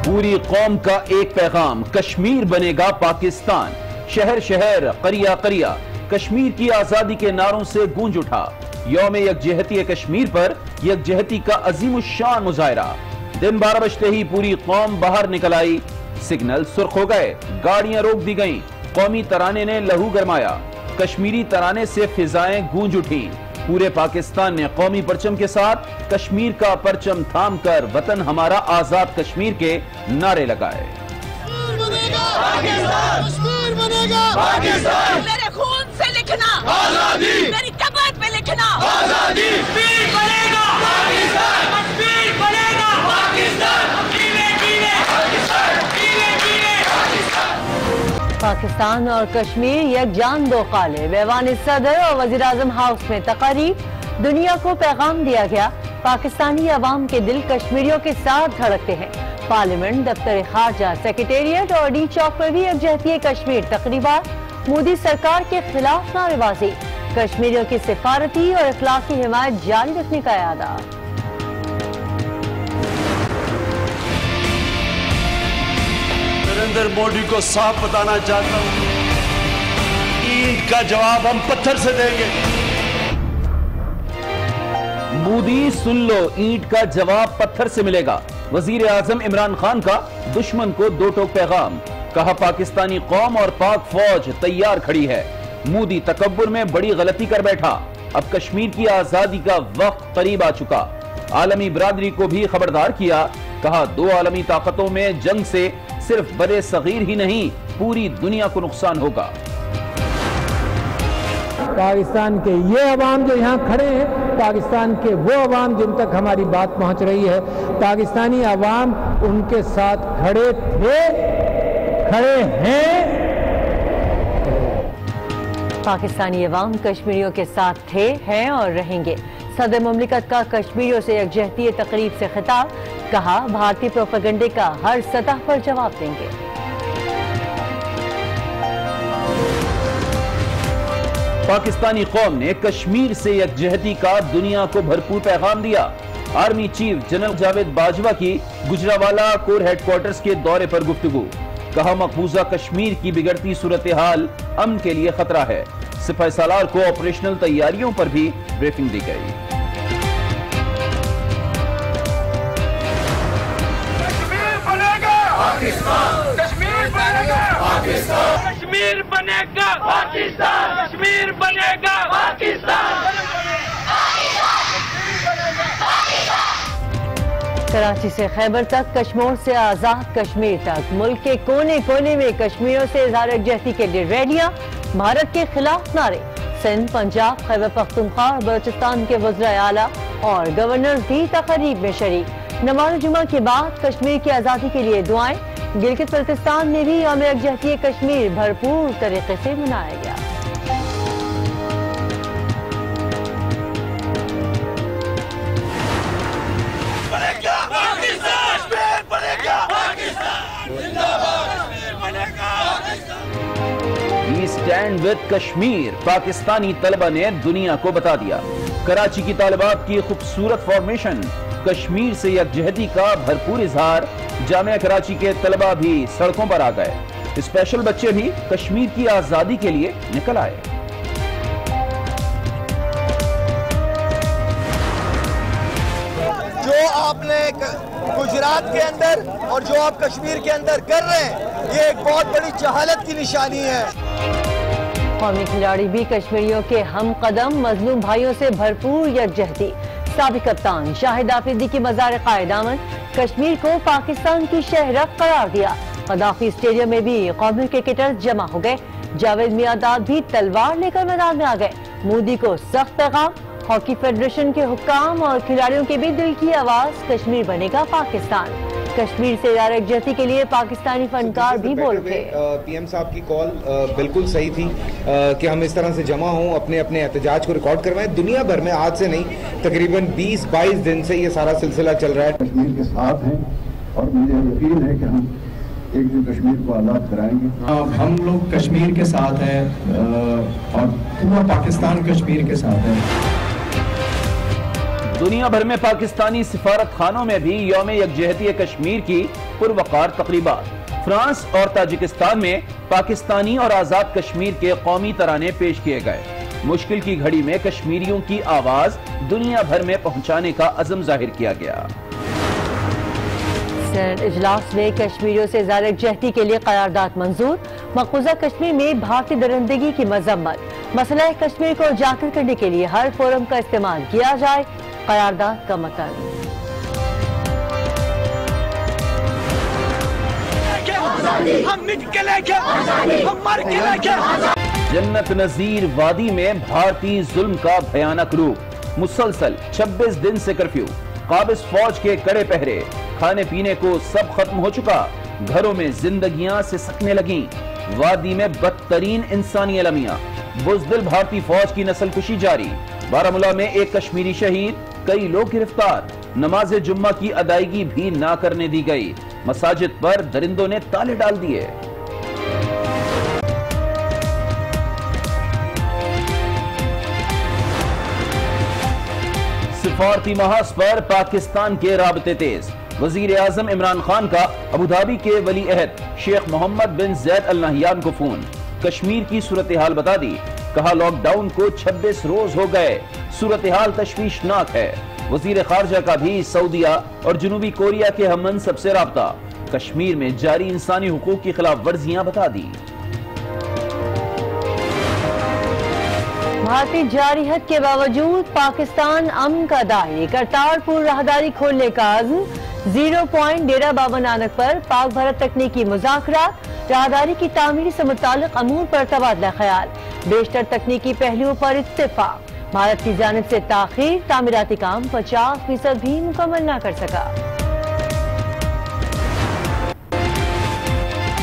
پوری قوم کا ایک پیغام، کشمیر بنے گا پاکستان۔ شہر شہر، قریہ قریہ، کشمیر کی آزادی کے نعروں سے گونج اٹھا۔ یوم یکجہتی کشمیر پر یکجہتی کا عظیم الشان مظاہرہ۔ دن 12 بجتے ہی پوری قوم باہر نکل آئی، سگنل سرخ ہو گئے، گاڑیاں روک دی گئیں، قومی ترانے نے لہو گرمایا، کشمیری ترانے سے فضائیں گونج اٹھیں۔ پورے پاکستان نے قومی پرچم کے ساتھ کشمیر کا پرچم تھام کر وطن ہمارا آزاد کشمیر کے نعرے لگائے۔ کشمیر بنے گا پاکستان، میرے خون سے لکھنا آزادی، میری کمر پہ لکھنا آزادی، کشمیر بنے گا پاکستان، کشمیر بنے گا پاکستان، جیوے جیوے پاکستان، جیوے جیوے پاکستان۔ پاکستان اور کشمیر یکجان دو قالب۔ ایوان صدر اور وزیراعظم ہاؤس میں تقریب۔ دنیا کو پیغام دیا گیا، پاکستانی عوام کے دل کشمیریوں کے ساتھ دھڑکتے ہیں۔ پارلیمنٹ، دفتر خارجہ، سیکریٹریٹ اور ڈی چوک پر بھی یکجہتی کشمیر تقریبات۔ مودی سرکار کے خلاف نعرے بازی، کشمیریوں کی سفارتی اور اخلاقی حمایت جاری رکھنے کا اعادہ۔ نریندر مودی کو صاف بتانا چاہتا ہوں، اینٹ کا جواب ہم پتھر سے دیں گے۔ مودی سن لو، اینٹ کا جواب پتھر سے ملے گا۔ وزیر اعظم عمران خان کا دشمن کو دو ٹوک پیغام، کہا پاکستانی قوم اور پاک فوج تیار کھڑی ہے۔ مودی تکبر میں بڑی غلطی کر بیٹھا، اب کشمیر کی آزادی کا وقت قریب آ چکا۔ عالمی برادری کو بھی خبردار کیا، کہا دو عالمی طاقتوں میں جنگ سے صرف برے صغیر ہی نہیں، پوری دنیا کو نقصان ہوگا۔ پاکستان کے یہ عوام جو یہاں کھڑے ہیں، پاکستان کے وہ عوام جن تک ہماری بات پہنچ رہی ہے، پاکستانی عوام ان کے ساتھ کھڑے تھے، کھڑے ہیں۔ پاکستانی عوام کشمیریوں کے ساتھ تھے، ہیں اور رہیں گے۔ صدر مملکت کا کشمیریوں سے یکجہتی تقریب سے خطاب، کہا بھارتی پروپیگنڈے کا ہر سطح پر جواب دیں گے۔ پاکستانی قوم نے کشمیر سے یکجہتی کا دنیا کو بھرپور پیغام دیا۔ Army chief general Javed Bajwa کی گجرانوالہ کور ہیڈ کوارٹرز کے دورے پر گفتگو، کہا مقبوضہ کشمیر کی بگڑتی صورتحال امن کے لیے خطرہ ہے۔ سپاہی سالار کو آپریشنل تیاریوں پر بھی بریفنگ دی گئی۔ کشمیر بنے گا پاکستان، کشمیر بنے گا پاکستان، کشمیر بنے گا پاکستان، کشمیر بنے گا پاکستان۔ کراچی سے خیبر تک، کشمور سے آزاد کشمیر تک، ملک کے کونے کونے میں کشمیریوں سے اظہار یکجہتی کے لیے ریلیاں، بھارت کے خلاف نعرے۔ سندھ، پنجاب، خیبر پختونخوا اور بلوچستان کے وزرائے اعلیٰ اور گورنر بھی تقریب میں شریک۔ نماز جمعہ کے بعد کشمیر کی آزادی کے لیے دعائیں۔ گلگت بلتستان میں بھی یوم یکجہتی کشمیر بھرپور طریقے سے منایا گیا۔ وی اسٹینڈ ود کشمیر، پاکستانی طلبہ نے دنیا کو بتا دیا۔ کراچی کی طالبات کی خوبصورت فارمیشن، کشمیر سے یکجہتی کا بھرپور اظہار۔ جامعہ کراچی کے طلبہ بھی سڑکوں پر آ گئے، اسپیشل بچے بھی کشمیر کی آزادی کے لیے نکل آئے۔ جو آپ نے گجرات کے اندر اور جو آپ کشمیر کے اندر کر رہے ہیں، یہ ایک بہت بڑی جہالت کی نشانی ہے۔ قومی کھلاڑی بھی کشمیریوں کے ہم قدم، مظلوم بھائیوں سے بھرپور یکجہتی۔ سابق کپتان شاہد آفریدی کی مزار قائد آمد، کشمیر کو پاکستان کی شہرک قرار دیا۔ قذافی اسٹیڈیم میں بھی قومی کرکٹرز جمع ہو گئے۔ جاوید میاں بھی تلوار لے کر میدان میں آ گئے۔ مودی کو سخت پیغام، ہاکی فیڈریشن کے حکام اور کھلاڑیوں کے بھی دل کی آواز، کشمیر بنے گا پاکستان۔ کشمیر سے اظہار یکجہتی کے لیے پاکستانی فنکار بھی بول اٹھے۔ پی ایم صاحب کی کال بالکل صحیح تھی کہ ہم اس طرح سے جمع ہوں، اپنے اپنے احتجاج کو ریکارڈ کروائیں۔ دنیا بھر میں آج سے نہیں، تقریباً 20-22 دن سے یہ سارا سلسلہ چل رہا ہے۔ کشمیر کے ساتھ ہیں اور مجھے یقین ہے کہ ہم ایک دن کشمیر کو آزاد کرائیں گے۔ ہم لوگ کشمیر کے ساتھ ہیں اور پورا پاکستان کشمیر کے ساتھ ہے۔ دنیا بھر میں پاکستانی سفارت خانوں میں بھی یوم یکجہتی کشمیر کی پروقار تقریبات۔ فرانس اور تاجکستان میں پاکستانی اور آزاد کشمیر کے قومی ترانے پیش کیے گئے۔ مشکل کی گھڑی میں کشمیریوں کی آواز دنیا بھر میں پہنچانے کا عزم ظاہر کیا گیا۔ سینٹ اجلاس میں کشمیریوں سے اظہار یکجہتی کے لیے قرارداد منظور۔ مقبوضہ کشمیر میں بھارتی درندگی کی مذمت۔ مسئلہ کشمیر کو اجاگر کرنے کے لیے ہر فورم کا استعمال کیا جائے، قرارداد کا متن۔ ہم مٹ کے لے کے ہم مر کے لے کے جنت نظیر وادی میں بھارتی ظلم کا بھیانک روپ۔ مسلسل 26 دن سے کرفیو، قابض فوج کے کڑے پہرے، کھانے پینے کو سب ختم ہو چکا، گھروں میں زندگیاں سے سکنے لگیں، وادی میں بدترین انسانی المیاں، بزدل بھارتی فوج کی نسل کشی جاری، بارامولہ میں ایک کشمیری شہید، کئی لوگ گرفتار، نماز جمعہ کی ادائیگی بھی نہ کرنے دی گئی، مساجد پر درندوں نے تالے ڈال دیے۔ سفارتی محاذ پر پاکستان کے رابطے تیز۔ وزیر اعظم عمران خان کا ابوظہبی کے ولی عہد شیخ محمد بن زید ال نہیان کو فون، کشمیر کی صورتحال بتا دی، کہا لاک ڈاؤن کو 26 روز ہو گئے، صورتحال تشویشناک ہے۔ وزیر خارجہ کا بھی سعودیہ اور جنوبی کوریا کے ہم منصب سے رابطہ، کشمیر میں جاری انسانی حقوق کی خلاف ورزیاں بتا دی۔ بھارتی جارحیت کے باوجود پاکستان امن کا داعی، کرتارپور راہداری کھولنے کا عزم، 0 پوائنٹ ڈیرہ بابا نانک پر پاک بھارت تکنیکی مذاکرات، راہداری کی تعمیر سے متعلق امور پر تبادلہ خیال، بیشتر تکنیکی پہلوؤں پر اتفاق، بھارت کی جانب سے تاخیر، تعمیراتی کام 50% بھی مکمل نہ کر سکا۔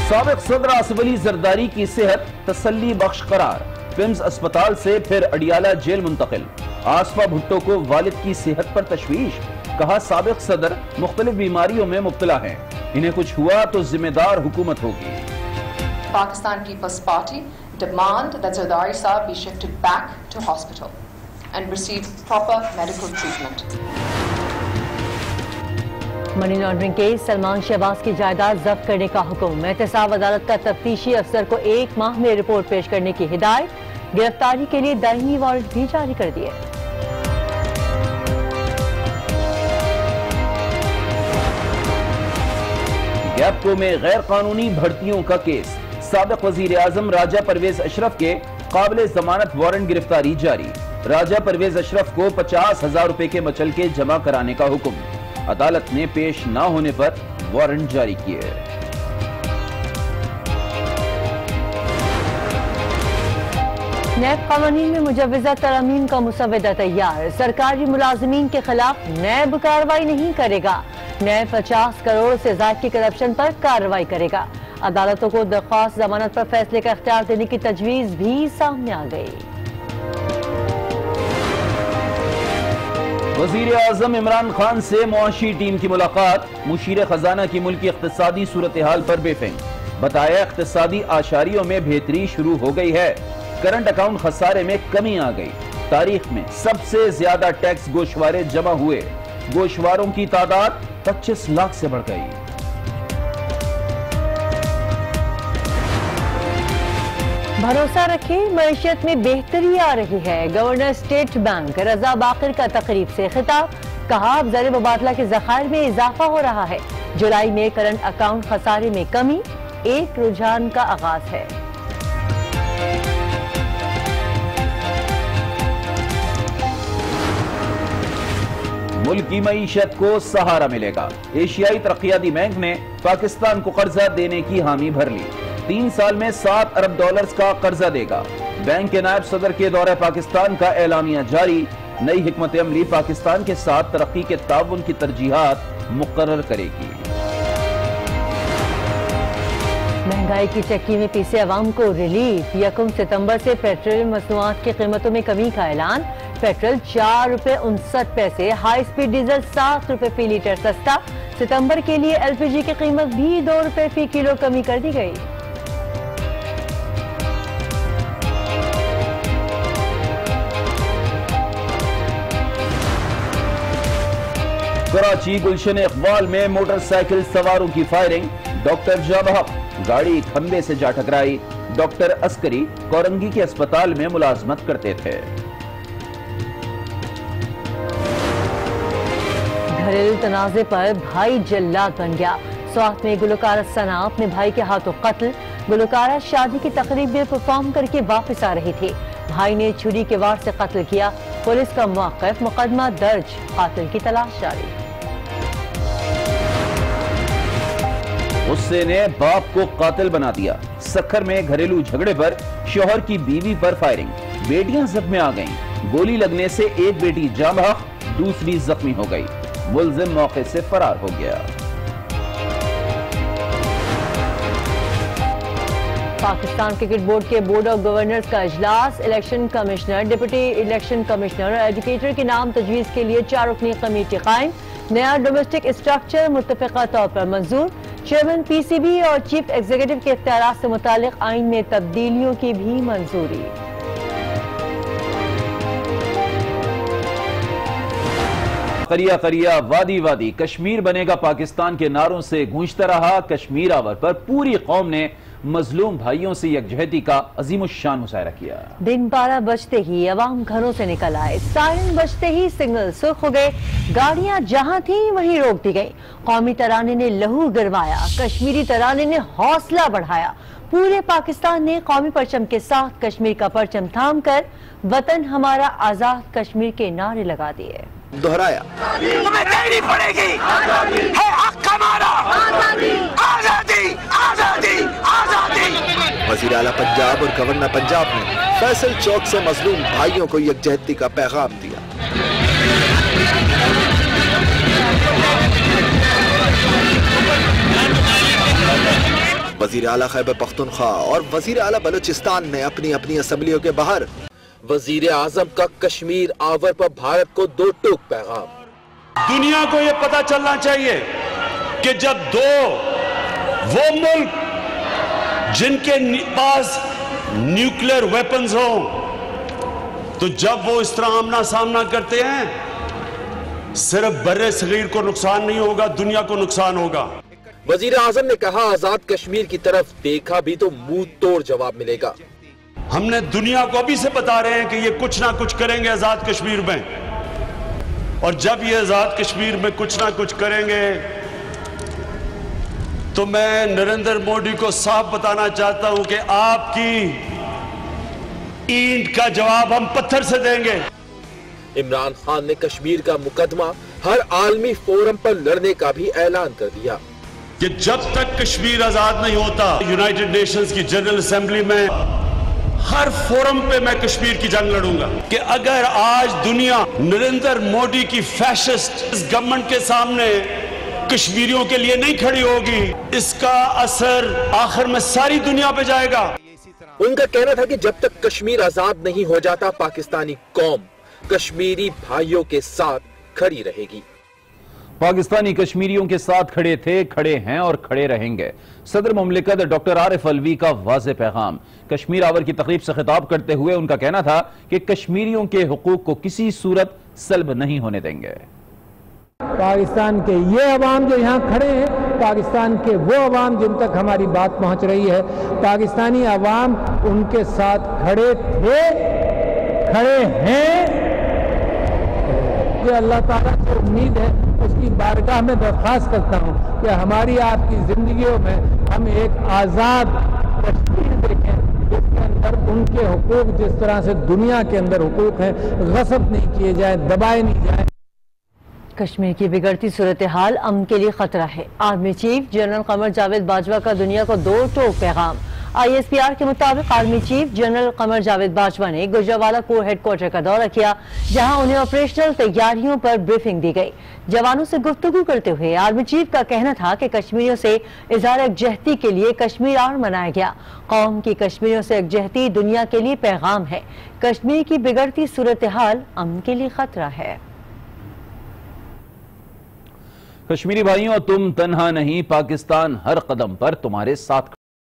سابق صدر آصف علی زرداری کی صحت تسلی بخش قرار، پمز اسپتال سے پھر اڈیالہ جیل منتقل، آصفہ بھٹو کو والد کی صحت پر تشویش، کہا سابق صدر مختلف بیماریوں میں مبتلا ہیں، انہیں کچھ ہوا تو ذمہ دار حکومت ہوگی۔ Pakistan People's Party demand that Zardari Saab be shifted back to hospital and receive proper medical treatment. Money laundering case, Salman Shahbaz کی جائیداد ضبط کرنے کا حکم، احتساب عدالت کا تفتیشی افسر کو 1 ماہ میں رپورٹ پیش کرنے کی ہدایت، گرفتاری کے لیے دائمی وارنٹ بھی جاری کر دیے۔ گیپکو میں غیر قانونی بھرتیوں کا کیس، سابق وزیر اعظم راجہ پرویز اشرف کے قابل ضمانت وارنٹ گرفتاری جاری، راجہ پرویز اشرف کو 50,000 روپے کے مچلکے جمع کرانے کا حکم، عدالت نے پیش نہ ہونے پر وارنٹ جاری کیے۔ نیب قوانین میں مجوزہ ترامیم کا مسودہ تیار، سرکاری ملازمین کے خلاف نیب کارروائی نہیں کرے گا، نیب 50 کروڑ سے زائد کی کرپشن پر کارروائی کرے گا، عدالتوں کو درخواست ضمانت پر فیصلے کا اختیار دینے کی تجویز بھی سامنے آ گئی۔ وزیر اعظم عمران خان سے معاشی ٹیم کی ملاقات، مشیر خزانہ کی ملکی اقتصادی صورتحال پر بریفنگ، بتایا اقتصادی آشاریوں میں بہتری شروع ہو گئی ہے، کرنٹ اکاؤنٹ خسارے میں کمی آ گئی، تاریخ میں سب سے زیادہ ٹیکس گوشوارے جمع ہوئے، گوشواروں کی تعداد 25 لاکھ سے بڑھ گئی۔ بھروسہ رکھیں، معیشت میں بہتری آ رہی ہے، گورنر اسٹیٹ بینک رضا باقر کا تقریب سے خطاب، کہا اب زر مبادلہ کے ذخائر میں اضافہ ہو رہا ہے، جولائی میں کرنٹ اکاؤنٹ خسارے میں کمی، ایک رجحان کا آغاز ہے۔ ملک کی معیشت کو سہارا ملے گا، ایشیائی ترقیاتی بینک نے پاکستان کو قرضہ دینے کی حامی بھر لی، 3 سال میں $7 ارب کا قرضہ دے گا، بینک کے نائب صدر کے دورہ پاکستان کا اعلامیہ جاری، نئی حکمت عملی پاکستان کے ساتھ ترقی کے تعاون کی ترجیحات مقرر کرے گی۔ مہنگائی کی چکی میں پیسے عوام کو ریلیف، 1 ستمبر سے پیٹرول مصنوعات کی قیمتوں میں کمی کا اعلان، پیٹرول ₹4.69، ہائی سپیڈ ڈیزل ₹7 فی لیٹر سستا، ستمبر کے لیے ایل پی جی کی قیمت بھی ₹2 فی کلو کمی کر دی گئی۔ کراچی گلشن اقبال میں موٹر سائیکل سواروں کی فائرنگ، ڈاکٹر جاں بحق، گاڑی کھمبے سے جا ٹکرائی۔ ڈاکٹر عسکری کورنگی کے اسپتال میں ملازمت کرتے تھے۔ گھریلو تنازع پر بھائی جلاد بن گیا۔ سوات میں گلوکارہ ثنا اپنے بھائی کے ہاتھوں قتل۔ گلوکارہ شادی کی تقریب میں پرفارم کر کے واپس آ رہی تھی، بھائی نے چھری کے وار سے قتل کیا۔ پولیس کا موقف، مقدمہ درج، قاتل کی تلاش جاری۔ غصے نے باپ کو قاتل بنا دیا۔ سکھر میں گھریلو جھگڑے پر شوہر کی بیوی پر فائرنگ، بیٹیاں زخمی آ گئیں۔ گولی لگنے سے ایک بیٹی جاں بحق، دوسری زخمی ہو گئی۔ ملزم موقع سے فرار ہو گیا۔ پاکستان کرکٹ بورڈ کے بورڈ آف گورنرز کا اجلاس، election commissioner, deputy election commissioner اور ایجوکیٹر کے نام تجویز کے لیے 4 رکنی کمیٹی قائم۔ نیا ڈومیسٹک اسٹرکچر متفقہ طور پر منظور۔ چیئرمین پی سی بی اور چیف ایگزیکٹو کے اختیارات سے متعلق آئین میں تبدیلیوں کی بھی منظوری۔ قریہ قریہ وادی وادی کشمیر بنے گا پاکستان کے نعروں سے گونجتا رہا۔ کشمیر آور پر پوری قوم نے مظلوم بھائیوں سے یکجہتی کا عظیم الشان مظاہرہ کیا۔ دن 12 بجتے ہی عوام گھروں سے نکل آئے، سائرن بجتے ہی سگنل سرخ ہو گئے، گاڑیاں جہاں تھیں وہیں روک دی گئی۔ قومی ترانے نے لہو گرمایا، کشمیری ترانے نے حوصلہ بڑھایا۔ پورے پاکستان نے قومی پرچم کے ساتھ کشمیر کا پرچم تھام کر وطن ہمارا آزاد کشمیر کے نعرے لگا دیے۔ دہرایا تمہیں دینی پڑے گی، ہے حق ہمارا، آزادی آزادی آزادی۔ وزیر اعلیٰ پنجاب اور گورنر پنجاب نے فیصل چوک سے مظلوم بھائیوں کو یکجہتی کا پیغام دیا۔ وزیر اعلیٰ خیبر پختونخوا اور وزیر اعلیٰ بلوچستان نے اپنی اپنی اسمبلیوں کے باہر وزیر اعظم کا کشمیر آور پر بھارت کو 2 ٹوک پیغام۔ دنیا کو یہ پتا چلنا چاہیے کہ جب 2 وہ ملک جن کے پاس نیوکلیر ویپنز ہوں تو جب وہ اس طرح آمنا سامنا کرتے ہیں، صرف بر صغیر کو نقصان نہیں ہوگا، دنیا کو نقصان ہوگا۔ وزیر اعظم نے کہا آزاد کشمیر کی طرف دیکھا بھی تو منہ توڑ جواب ملے گا۔ ہم نے دنیا کو ابھی سے بتا رہے ہیں کہ یہ کچھ نہ کچھ کریں گے آزاد کشمیر میں، اور جب یہ آزاد کشمیر میں کچھ نہ کچھ کریں گے تو میں نریندر مودی کو صاف بتانا چاہتا ہوں کہ آپ کی اینٹ کا جواب ہم پتھر سے دیں گے۔ عمران خان نے کشمیر کا مقدمہ ہر عالمی فورم پر لڑنے کا بھی اعلان کر دیا کہ جب تک کشمیر آزاد نہیں ہوتا، یونائٹڈ نیشنز کی جنرل اسمبلی میں ہر فورم پہ میں کشمیر کی جنگ لڑوں گا کہ اگر آج دنیا نریندر مودی کی فیشسٹ گورنمنٹ کے سامنے کشمیریوں کے لیے نہیں کھڑی ہوگی، اس کا اثر آخر میں ساری دنیا پہ جائے گا۔ ان کا کہنا تھا کہ جب تک کشمیر آزاد نہیں ہو جاتا پاکستانی قوم کشمیری بھائیوں کے ساتھ کھڑی رہے گی۔ پاکستانی کشمیریوں کے ساتھ کھڑے تھے، کھڑے ہیں اور کھڑے رہیں گے۔ صدر مملکت ڈاکٹر عارف الوی کا واضح پیغام۔ کشمیر آور کی تقریب سے خطاب کرتے ہوئے ان کا کہنا تھا کہ کشمیریوں کے حقوق کو کسی صورت سلب نہیں ہونے دیں گے۔ پاکستان کے یہ عوام جو یہاں کھڑے ہیں، پاکستان کے وہ عوام جن تک ہماری بات پہنچ رہی ہے، پاکستانی عوام ان کے ساتھ کھڑے تھے، کھڑے ہیں۔ یہ اللہ تعالیٰ سے امید ہے، اس کی بارگاہ میں درخواست کرتا ہوں کہ ہماری آپ کی زندگیوں میں ہم ایک آزاد کشمیر دیکھیں جس کے اندر ان کے حقوق جس طرح سے دنیا کے اندر حقوق ہیں غصب نہیں کیے جائیں، دبائے نہیں جائیں۔ کشمیر کی بگڑتی صورتحال امن کے لیے خطرہ ہے۔ Army chief general Qamar Javed Bajwa کا دنیا کو 2 ٹوک پیغام۔ آئی ایس پی آر کے مطابق army chief general Qamar Javed Bajwa نے گجرانوالہ کور ہیڈ کوارٹر کا دورہ کیا، جہاں انہیں آپریشنل تیاریوں پر بریفنگ دی گئی۔ جوانوں سے گفتگو کرتے ہوئے آرمی چیف کا کہنا تھا کہ کشمیریوں سے اظہار یکجہتی کے لیے کشمیر آور منایا گیا۔ قوم کی کشمیریوں سے یکجہتی دنیا کے لیے پیغام ہے۔ کشمیر کی بگڑتی صورتحال امن کے لیے خطرہ ہے۔ کشمیری بھائیوں، تم تنہا نہیں، پاکستان ہر قدم پر تمہارے ساتھ